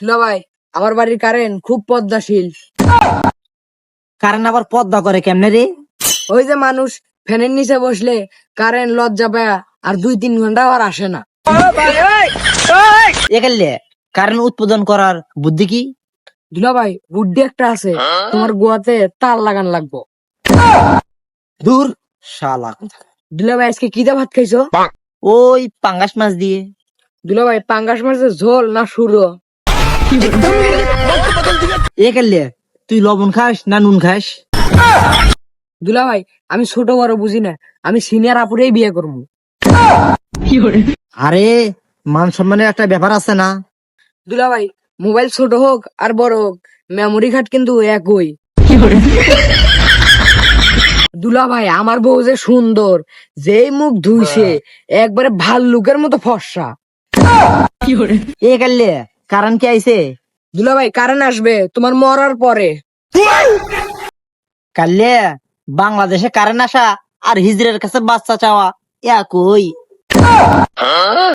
দুলা ভাই, আমার বাড়ির কারেন্ট খুব পদ্মাশীল। কারণ আবার পদ্মা করে কেমনে রে? ওই যে মানুষ ফ্যানের নিচে বসলে কারেন্ট লজ্জা পায় আর 2-3 ঘন্টা আর আসে না। একালে কারণ উৎপাদন করার বুদ্ধি কি? দুলা ভাই, বুদ্ধি একটা আছে, তোমার গোয়াতে তার লাগান লাগবো। দূর শালা। দুলা ভাই, আজকে কি দিয়ে ভাত খাইছো? ওই পাঙ্গাস মাছ দিয়ে। দুলা ভাই, পাঙ্গাস মাছের ঝোল না সুরো? একালে তুই লবণ খাস না নুন খাস? দুলা ভাই, আমি ছোট বড় বুঝি না, আমি সিনিয়র আপুরেই বিয়ে করবো। আরে মান সম্মানের একটা ব্যাপার আছে না? দুলা ভাই, মোবাইল ছোট হোক আর বড় হোক, মেমোরি কার্ড কিন্তু একই। দুলা ভাই, আমার বউ যে সুন্দর, যেই মুখ ধুইছে একবারে ভাল্লুকের মতো ফর্সা। একালে কারণ কি আইছে? দুলা ভাই, কারেন্ট আসবে তোমার মরার পরে। কাল্লে বাংলাদেশে কারেন্ট আসা আর হিজড়ের কাছে বাচ্চা চাওয়া একই।